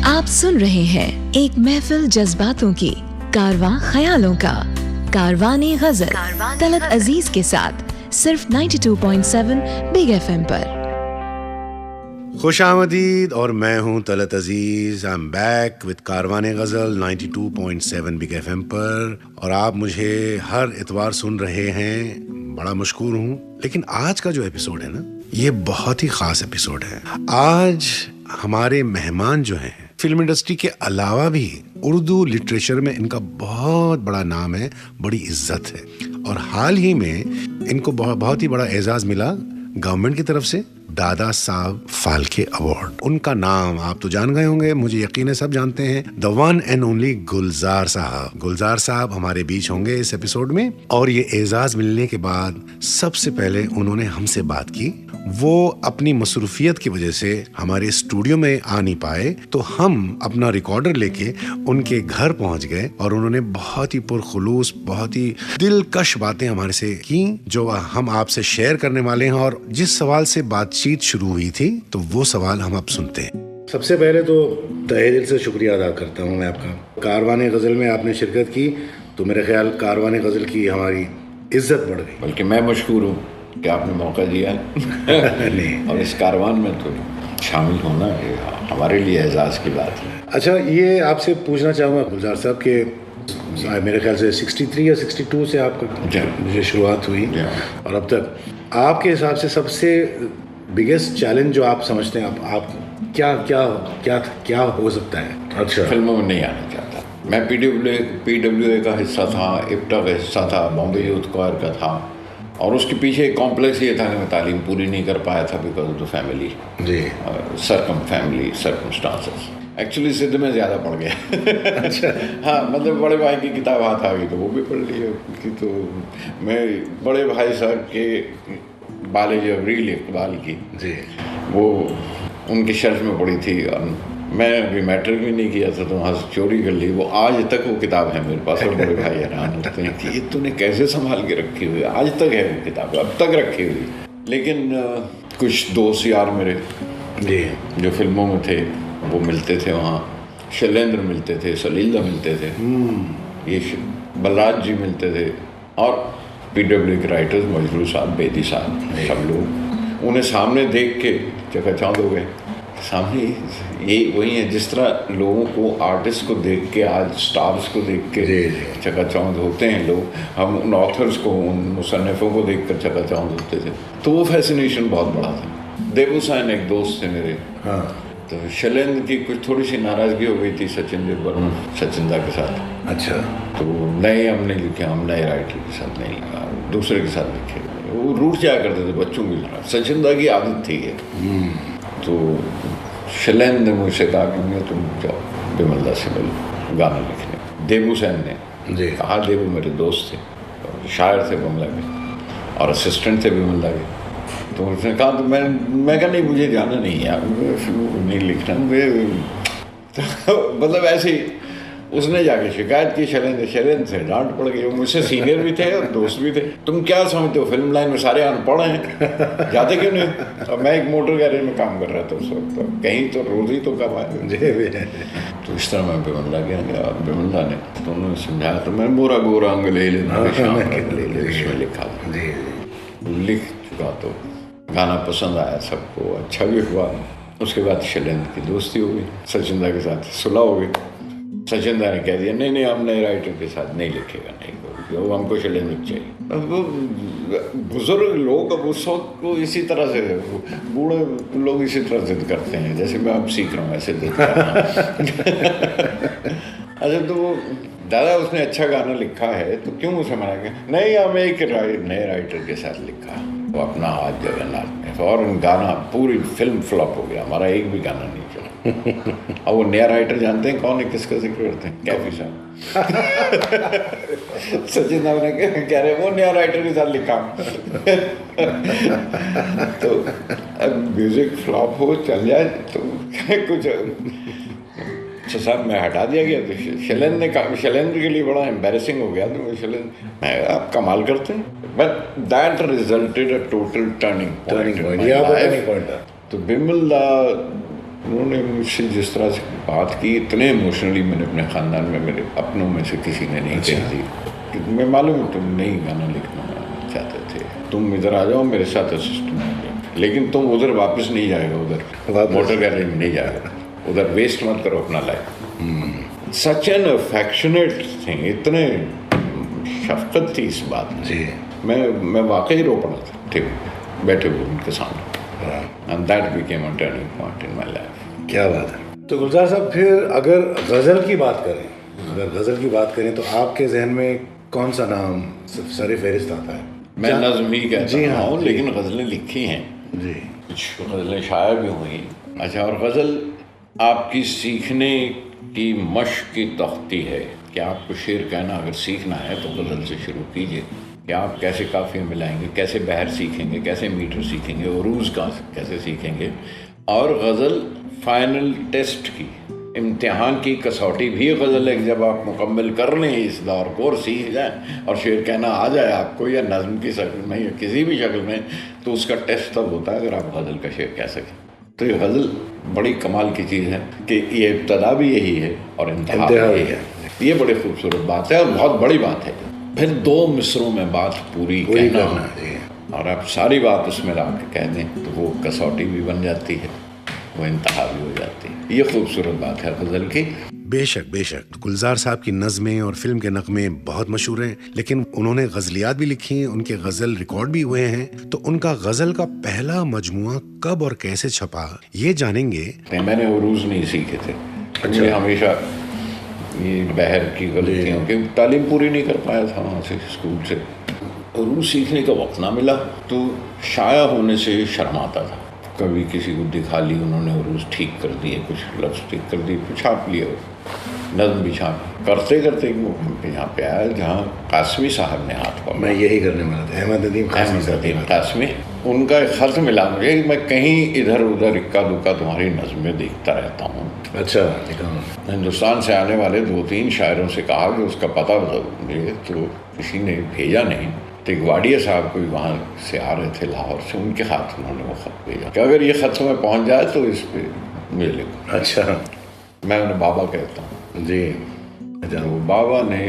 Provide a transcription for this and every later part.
आप सुन रहे हैं एक महफिल जज्बातों की, कारवां ख्यालों का, कारवाने गजल तलत अजीज के साथ सिर्फ 92.7 बिग FM पर। खुशामदीद, और मैं हूं तलत अजीज। आई एम बैक विद कारवाने गजल 92.7 बिग FM पर, और आप मुझे हर इतवार सुन रहे हैं। बड़ा मशकूर हूं। लेकिन आज का जो एपिसोड है ना, ये बहुत ही खास एपिसोड है। आज हमारे मेहमान जो हैं, फिल्म इंडस्ट्री के अलावा भी उर्दू लिटरेचर में इनका बहुत बड़ा नाम है, बड़ी इज्जत है। और हाल ही में इनको बहुत ही बड़ा एजाज मिला गवर्नमेंट की तरफ से, दादा साहब फाल्के अवार्ड। उनका नाम आप तो जान गए होंगे, मुझे यकीन है सब जानते हैं, द वन एंड ओनली गुलजार साहब। गुलजार साहब हमारे बीच होंगे इस एपिसोड में। और ये एजाज मिलने के बाद सबसे पहले उन्होंने हमसे बात की। वो अपनी मसरूफियत की वजह से हमारे स्टूडियो में आ नहीं पाए, तो हम अपना रिकॉर्डर लेके उनके घर पहुंच गए और उन्होंने बहुत ही पुरखुलूस, बहुत ही दिलकश बातें हमारे से की, जो हम आपसे शेयर करने वाले हैं। और जिस सवाल से बातचीत शुरू हुई थी, तो वो सवाल हम अब सुनते हैं। सबसे पहले तो तहे दिल से शुक्रिया अदा करता हूँ मैं आपका। कारवाने गजल में आपने शिरकत की, तो मेरे ख्याल कारवाने गजल की हमारी इज्जत बढ़ गई। बल्कि मैं मशकूर हूँ कि आपने मौका दिया नहीं। और इस कारवान में तो शामिल होना हमारे लिए एजाज़ की बात है। अच्छा, ये आपसे पूछना चाहूँगा गुलजार साहब के मेरे ख्याल से 63 या 62 से आपका मुझे शुरुआत हुई, और अब तक आपके हिसाब से सबसे बिगेस्ट चैलेंज जो आप समझते हैं, आप क्या हो सकता है? अच्छा, फिल्मों में नहीं आना चाहता मैं। PWA का हिस्सा था, इप्टा का हिस्सा था, बॉम्बे यूथ क्वायर का था, और उसके पीछे एक कॉम्प्लेक्स ये था कि मैं तालीम पूरी नहीं कर पाया था because of the family circumstances. Actually सिद्ध में ज़्यादा पढ़ गया। अच्छा। हाँ, मतलब बड़े भाई की किताब हाथ आ गई तो वो भी पढ़ ली कि, तो मैं बड़े भाई साहब के बाले जबरील इकबाल की जी, वो उनकी शर्फ में पढ़ी थी। और मैं अभी मैट्रिक भी नहीं किया था, तो वहाँ से चोरी कर ली। वो आज तक वो किताब है मेरे पास, और बड़े भाई हैरान होते हैं कि ये तूने कैसे संभाल के रखी हुई है। आज तक है वो किताब, अब तक रखी हुई। लेकिन कुछ दोस्त यार मेरे जी जो फिल्मों में थे वो मिलते थे वहाँ। शैलेंद्र मिलते थे, सलीला मिलते थे, ये बलराज जी मिलते थे, और PWA के राइटर्स मजरू साहब, बेदी साहब, सब लोग। उन्हें सामने देख के चकाचौंध हो गए। सामने ये वही है जिस तरह लोगों को, आर्टिस्ट को देख के, आज स्टार्स को देख के चकाचौंध होते हैं लोग, हम उन ऑथर्स को, उन मुसन्निफों को देख कर चकाचौंध होते थे। तो वो फैसिनेशन बहुत बड़ा था। देवुसैन एक दोस्त थे मेरे। हाँ। तो शैलेंद्र की कुछ थोड़ी सी नाराज़गी हो गई थी सचिंदा के साथ। अच्छा। तो नए हमने लिखे, हम नए राइटर के साथ नहीं लिखा, दूसरे के साथ लिखे। वो रूठ जाया करते थे बच्चों की तरह, सचिंदा की आदत थी ये। तो शैलेंद्र ने मुझसे कहा कि तुम जाओ बिमला से मिलो गाना लिखने। देवुसैन ने जी कहा, देवू मेरे दोस्त थे, शायर थे बिमला के, और असिस्टेंट थे बिमला के। तो उसने कहा, तो मैं कहा नहीं, मुझे जाना नहीं है, नहीं लिखना मतलब ऐसे ही उसने जाके शिकायत की शैलेंद्र से, डांट पड़ गई। वो मुझसे सीनियर भी थे और दोस्त भी थे। तुम क्या समझते हो, फिल्म लाइन में सारे अनपढ़ हैं, जाते क्यों नहीं? और मैं एक मोटर गैरेज में काम कर रहा था उस वक्त, तो कहीं तो रोज़ी तो कमाए। तो इस तरह मैं बिमला गया, बिमला ने तो उन्होंने समझाया, तो मैं मोरा गोरा अंग ले लेना, उसमें लिखा लिख चुका। तो गाना पसंद आया सबको, अच्छा भी हुआ। उसके बाद शैलेंद्र की दोस्ती हो गई, सचिंदा के साथ सुलह हो गई। सचिंदा ने कह दिया, नहीं हम नए राइटर के साथ नहीं लिखेगा, नहीं, वो हमको शैलेंद्र चाहिए। वो बुजुर्ग लोग अब उस वक्त को इसी तरह से, बूढ़े लोग इसी तरह जिद करते हैं, जैसे मैं अब सीख रहा हूँ ऐसे जिद करना। अच्छा, तो वो दादा उसने अच्छा गाना लिखा है तो क्यों उसे मना किया? नहीं, हम एक नए राइटर के साथ लिखा, वो अपना हाथ जगन्नाथ में, और गाना पूरी फिल्म फ्लॉप हो गया, हमारा एक भी गाना नहीं चला। अब वो नया राइटर जानते हैं कौन है, किसका जिक्र करते हैं? कैफी साहब। सचिन साहब ने कह रहे वो नया राइटर के साथ लिखा। तो अब म्यूजिक फ्लॉप हो, चल जाए तो कुछ। अच्छा साहब, मैं हटा दिया गया। तो शैलेंद्र के लिए बड़ा एम्बैरेसिंग हो गया। तो शैलेंद्र, मैं आप कमाल करते हैं, but that resulted a total turning point. तो बिमला उन्होंने मुझसे जिस तरह से बात की, इतने इमोशनली मैंने अपने ख़ानदान में मेरे अपनों में से किसी ने नहीं कही थी कि मैं मालूम है तुम नहीं गाना लिखना चाहते थे, तुम इधर आ जाओ मेरे साथ असिस्टेंट, लेकिन तुम उधर वापस नहीं जाएगा, उधर मोटर गैरेज में नहीं जाएगा, उधर वेस्ट मत करो अपना life. Such an affectionate thing, इतने शफकत थी इस बात में जी। मैं वाकई रो पड़ा था, ठीक बैठे हुए उनके सामने, and that became a turning point in my life. क्या बात है। तो गुलजार साहब, फिर अगर गज़ल की बात करें, तो आपके जहन में कौन सा नाम सर फहरिस्त आता है? मैं नज़्म ही कहता हूँ, लेकिन गज़लें लिखी हैं जी, कुछ गज़लें शायर भी हुई। अच्छा, और गज़ल आपकी सीखने की मश्क की तख्ती है कि आपको शेर कहना अगर सीखना है तो गज़ल से शुरू कीजिए कि आप कैसे काफ़िया मिलाएंगे, कैसे बहर सीखेंगे, कैसे मीटर सीखेंगे, उरूज़ का कैसे सीखेंगे। और गज़ल फाइनल टेस्ट की, इम्तिहान की कसौटी भी गज़ल है। जब आप मुकम्मल कर लें इस दौर को और सीख जाएं और शेर कहना आ जाए आपको, या नज़्म की शक्ल में या किसी भी शक्ल में, तो उसका टेस्ट तब होता है अगर आप गज़ल का शेर कह सकें। तो ये गज़ल बड़ी कमाल की चीज़ है कि ये इब्तदा भी यही है और इंतहा भी यही है। ये बड़ी खूबसूरत बात है और बहुत बड़ी बात है। फिर 2 मिसरों में बात पूरी कहना और आप सारी बात उसमें ला के कह दें तो वो कसौटी भी बन जाती है, वो इंतहा भी हो जाती है। ये खूबसूरत बात है गज़ल की। बेशक बेशक। गुलजार साहब की नज़में और फिल्म के नग़मे बहुत मशहूर हैं, लेकिन उन्होंने गज़लियात भी लिखी हैं, उनके गज़ल रिकॉर्ड भी हुए हैं। तो उनका गज़ल का पहला मजमुआ कब और कैसे छपा, ये जानेंगे। मैंने उरूज़ नहीं सीखे थे। अच्छा। हमेशा ये बहर की गलतियों की तालीम पूरी नहीं कर पाया था वहाँ से, स्कूल से। उरूज़ सीखने का वक्त ना मिला तो शाया होने से शर्माता था। कभी किसी को दिखा ली उन्होंने उरूज़ ठीक कर दिए, कुछ लफ्ज़ ठीक कर दिए, कुछ छाप लिए, नज़्म भी छाप करते करते वो यहाँ पे आया जहाँ कासमी साहब ने हाथ पकड़ा। मैं यही करने वाला था, अहमद नदीम कासमी। उनका एक ख़त मिला मुझे, मैं कहीं इधर उधर इक्का दुक्का तुम्हारी नज़्में देखता रहता हूँ। अच्छा। हिंदुस्तान से आने वाले 2-3 शायरों से कहा कि उसका पता बताइए, तो किसी ने भेजा नहीं। तो इकवाड़िया साहब कोई वहाँ से आ रहे थे लाहौर से, उनके हाथ उन्होंने वो ख़त भेजा कि अगर ये ख़त में पहुँच जाए तो इस पर मुझे लिखो। अच्छा। मैं उन्हें बाबा कहता हूँ जी। अच्छा। वो बाबा ने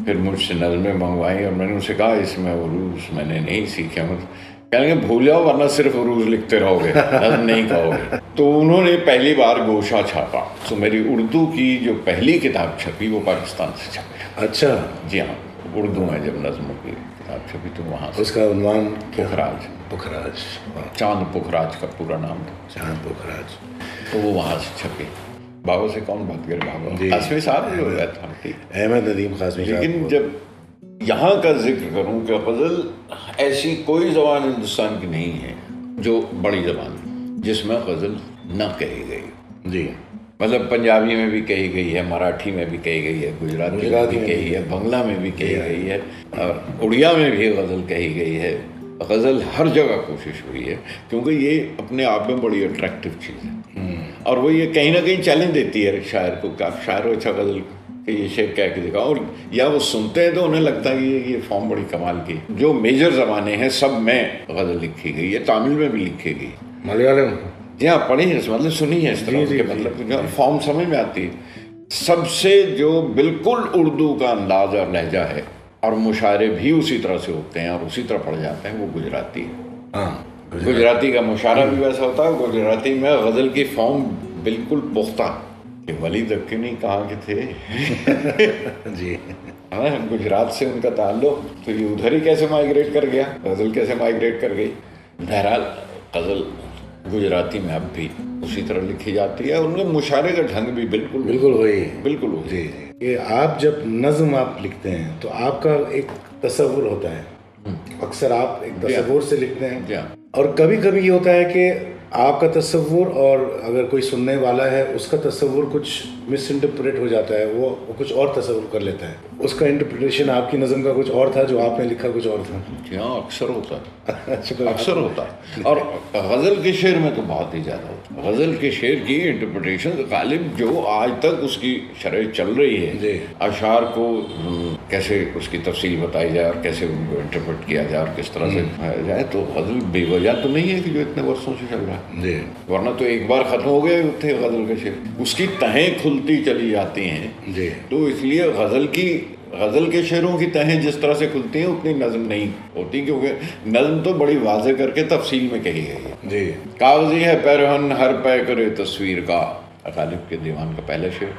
फिर मुझसे नज़में मंगवाई और मैंने उनसे कहा इसमें उरूज़ मैंने नहीं सीखे, मत कहेंगे भूल जाओ वरना सिर्फ उरूज़ लिखते रहोगे, नज़्म नहीं कहोगे। तो उन्होंने पहली बार गोशा छापा। तो मेरी उर्दू की जो पहली किताब छपी वो पाकिस्तान से छपी। अच्छा। जी हाँ, उर्दू में जब नज़्मों की किताब छपी तो वहाँ से। उसका उन्वान पुखराज, चांद पुखराज का पूरा नाम था, चांद पुखराज। तो वो वहाँ से छपी। बाबा से कौन बात करे, बाबा कासमी साहब हो गया था, अहमद नदीम कासमी साहब। लेकिन जब यहाँ का जिक्र करूँ कि गज़ल ऐसी कोई ज़बान हिंदुस्तान की नहीं है जो बड़ी ज़बान जिसमें गज़ल न कही गई। जी। मतलब पंजाबी में भी कही गई है, मराठी में भी कही गई है, गुजराती में भी कही है, बंगला में भी कही गई है, और उड़िया में भी गज़ल कही गई है। गज़ल हर जगह कोशिश हुई है क्योंकि ये अपने आप में बड़ी अट्रैक्टिव चीज़ है। और वो ये कहीं ना कहीं चैलेंज देती है शायर को कि आप शायर हो, अच्छा गज़ल कि ये शेर कह के दिखाओ। और या वो सुनते हैं तो उन्हें लगता है कि ये फॉर्म बड़ी कमाल की। जो मेजर ज़बानें हैं सब में गज़ल लिखी गई है, तमिल में भी लिखी गई, मलयालम जी हाँ पढ़ी है, मतलब सुनी है इस तरह के, मतलब फॉर्म समझ में आती है। सबसे जो बिल्कुल उर्दू का अंदाज और लहजा है और मुशायरे भी उसी तरह से होते हैं और उसी तरह पढ़ जाते हैं, वो गुजराती है। गुजराती का मुशायरा भी वैसा होता है। गुजराती में गज़ल की फॉर्म बिल्कुल पुख्ता। वली दक्कनी कहाँ के थे जी हाँ, गुजरात से उनका ताल्लुक, तो ये उधर ही कैसे माइग्रेट कर गया, गज़ल कैसे माइग्रेट कर गई। बहरहाल गज़ल गुजराती में अब भी उसी तरह लिखी जाती है। उनके मुशायरे का ढंग भी बिल्कुल वही। जी। ये आप जब नज़्म आप लिखते हैं तो आपका एक तसव्वुर होता है, अक्सर आप एक तसव्वुर से लिखते हैं, और कभी कभी ये होता है कि आपका तसव्वुर और अगर कोई सुनने वाला है उसका तसव्वुर कुछ मिस इंटरप्रेट हो जाता है, वो कुछ और तसव्वुर कर लेता है। उसका इंटरप्रिटेशन आपकी नज़म का कुछ और था, जो आपने लिखा कुछ और था। जी हाँ, अक्सर होता है। अक्सर होता है। और गज़ल के शेर में तो बहुत ही ज़्यादा होता है। गज़ल के शेर की इंटरप्रिटेशन गालिब जो आज तक उसकी शरह चल रही है, अशार को कैसे उसकी तफसील बताई जाए और कैसे उनको इंटरप्रेट किया जाए और किस तरह से पाया जाए, तो गज़ल बेवजह तो नहीं है कि जो इतने वर्षों से चल रहा है। जी। वरना तो एक बार खत्म हो गए थे गजल के शेर, उसकी तहें खुलती चली जाती हैं जी। तो इसलिए गजल के शेरों की तहें जिस तरह से खुलती हैं उतनी नज्म नहीं होती, क्योंकि नज्म तो बड़ी वाज़े करके तफसील में कही गई है। जी। कागजी है पैरहन हर पै करे तस्वीर का, गालिब के दीवान का पहला शेर।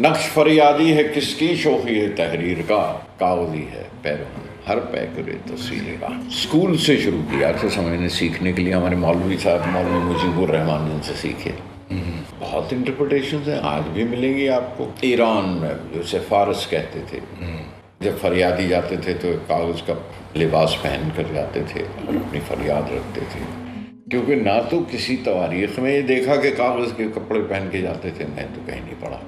नक्श फरियादी है किसकी शोखी है तहरीर का, कागजी है पैरहन हर पै करे तस्वीर का। स्कूल से शुरू किया अच्छे समझने सीखने के लिए, हमारे मौलवी साहब मौलवी मुजीबुर रहमान जिनसे सीखे। बहुत इंटरप्रिटेशंस हैं, आज भी मिलेंगी आपको। ईरान में जैसे फारस कहते थे, जब फरियादी जाते थे तो कागज़ का लिबास पहन कर जाते थे और अपनी फरियाद रखते थे, क्योंकि ना तो किसी तवारीख में ये देखा कि कागज़ के कपड़े पहन के जाते थे, मैं तो कहीं नहीं पढ़ा,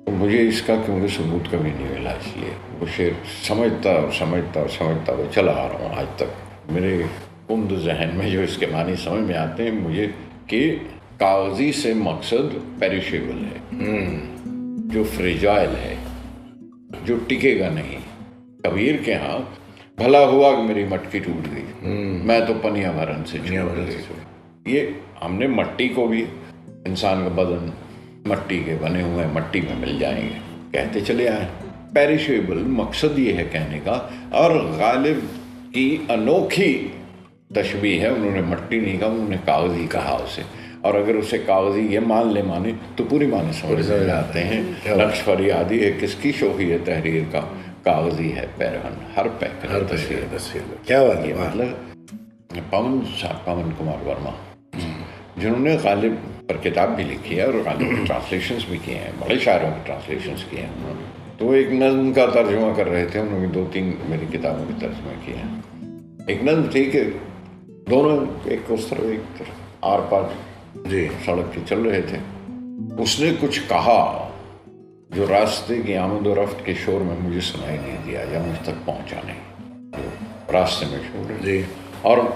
तो मुझे इसका क्योंकि सबूत कभी नहीं मिला, इसलिए वो शेर समझता हुआ चला आ रहा हूँ आज तक। मेरे कुंद जहन में जो इसके मानी समझ में आते हैं मुझे कि कागज़ी से मकसद पेरिशेबल है, जो फ्रेजाइल है, जो टिकेगा नहीं। कबीर के यहाँ भला हुआ कि मेरी मटकी टूट गई, मैं तो पनिया भरन से छूट गई। ये हमने मट्टी को भी, इंसान का बदन मट्टी के बने हुए मट्टी में मिल जाएंगे कहते चले आए। पेरिशेबल मकसद ये है कहने का, और गालिब की अनोखी तशबीह है, उन्होंने मट्टी नहीं कहा, उन्होंने कागज़ी कहा उसे, और अगर उसे कागज़ी ये माने तो पूरी माने समझ जाते हैं। नक्श फरियादी है किसकी शोखी है तहरीर का, कागज़ी है पैरहन हर पैर तस्वीर। क्या बात है। मतलब पवन कुमार वर्मा जिन्होंने गालिब पर किताब भी लिखी है और गालिब के ट्रांसलेशंस भी किए हैं, बड़े शायरों के ट्रांसलेशंस किए हैं उन्होंने, तो एक नज़्म का तर्जुमा कर रहे थे, उन्होंने 2-3 मेरी किताबों के तर्जुमे किए हैं। एक नज़्म थी कि दोनों एक उस तरफ एक तरफ आर पार जी सड़क के चल रहे थे, उसने कुछ कहा जो रास्ते की आमद और रफ्त के शोर में मुझे सुनाई नहीं दिया या मुझ तक पहुंचा नहीं, रास्ते में शोर है जी। और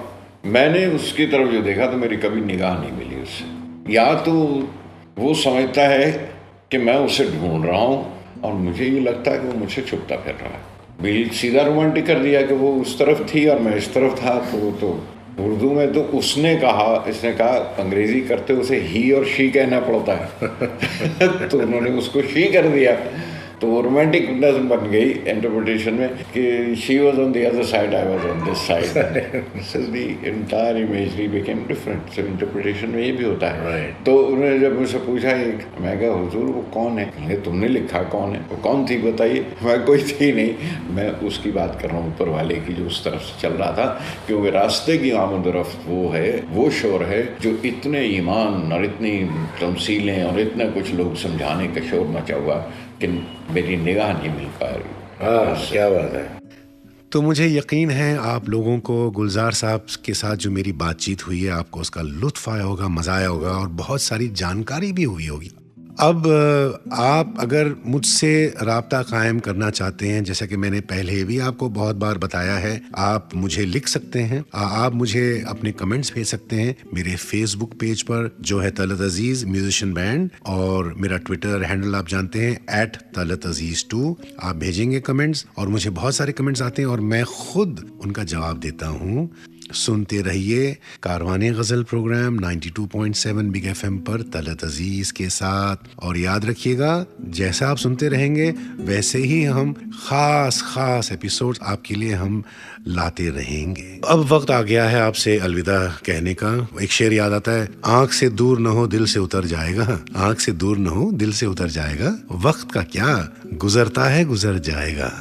मैंने उसकी तरफ जो देखा तो मेरी कभी निगाह नहीं मिली उससे। या तो वो समझता है कि मैं उसे ढूंढ रहा हूँ और मुझे ये लगता है कि वो मुझसे छुपता फिर रहा है। बिल सीधा रोमांटिक कर दिया कि वो उस तरफ थी और मैं इस तरफ था, तो उर्दू में तो उसने कहा, इसने कहा, अंग्रेजी करते उसे ही और शी कहना पड़ता है तो उन्होंने उसको शी कर दिया, तो वो रोमांटिक नज़्म बन गई इंटरप्रिटेशन में कि she was on the other side, I was on this side, the entire imagery became different. So interpretation में ये भी होता है। तो उन्होंने जब मुझसे पूछा, मैं कहा हुजूर वो कौन है, तुमने लिखा कौन है, वो कौन थी बताइए। मैं कोई थी नहीं, मैं उसकी बात कर रहा हूँ ऊपर वाले की जो उस तरफ से चल रहा था, क्योंकि रास्ते की आमद रफ्त वो है, वो शोर है जो इतने ईमान और इतनी तमसीलें और इतना कुछ लोग समझाने का शोर मचा हुआ कि मेरी निगाह नहीं मिल पा रही। हाँ, क्या बात है। तो मुझे यकीन है आप लोगों को गुलजार साहब के साथ जो मेरी बातचीत हुई है, आपको उसका लुत्फ आया होगा, मज़ा आया होगा और बहुत सारी जानकारी भी हुई होगी। अब आप अगर मुझसे राब्ता कायम करना चाहते हैं, जैसा कि मैंने पहले भी आपको बहुत बार बताया है, आप मुझे लिख सकते हैं, आप मुझे अपने कमेंट्स भेज सकते हैं मेरे फेसबुक पेज पर जो है तलत अजीज म्यूजिशियन बैंड, और मेरा ट्विटर हैंडल आप जानते हैं @तलतअजीज2। आप भेजेंगे कमेंट्स और मुझे बहुत सारे कमेंट्स आते हैं और मैं खुद उनका जवाब देता हूँ। सुनते रहिए कारवाने गज़ल प्रोग्राम 92.7 बिग FM पर तलत अजीज के साथ, और याद रखिएगा जैसा आप सुनते रहेंगे वैसे ही हम खास एपिसोड्स आपके लिए हम लाते रहेंगे। अब वक्त आ गया है आपसे अलविदा कहने का। एक शेर याद आता है, आंख से दूर न हो दिल से उतर जाएगा, आंख से दूर न हो दिल से उतर जाएगा, वक्त का क्या गुजरता है गुजर जाएगा।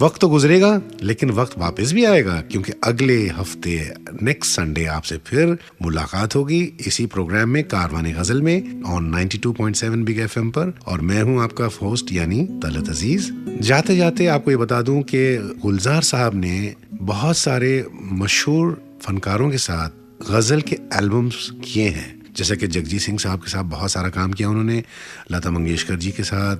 वक्त तो गुजरेगा लेकिन वक्त वापस भी आएगा, क्योंकि अगले हफ्ते नेक्स्ट संडे आपसे फिर मुलाकात होगी इसी प्रोग्राम में कारवाने गजल में ऑन 92.7 बिग FM पर, और मैं हूं आपका होस्ट यानी तलत अजीज। जाते जाते आपको ये बता दूं कि गुलजार साहब ने बहुत सारे मशहूर फनकारों के साथ गजल के एल्बम्स किए हैं, जैसे कि जगजीत सिंह साहब के साथ बहुत सारा काम किया उन्होंने, लता मंगेशकर जी के साथ,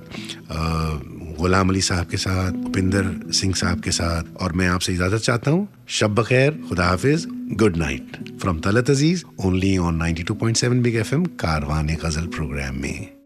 गुलाम अली साहब के साथ, भूपिंदर सिंह साहब के साथ, और मैं आपसे इजाज़त चाहता हूँ। शब बखैर, खुदा हाफिज, good night from Talat Aziz, only on 92.7 big FM कारवाने गजल प्रोग्राम में।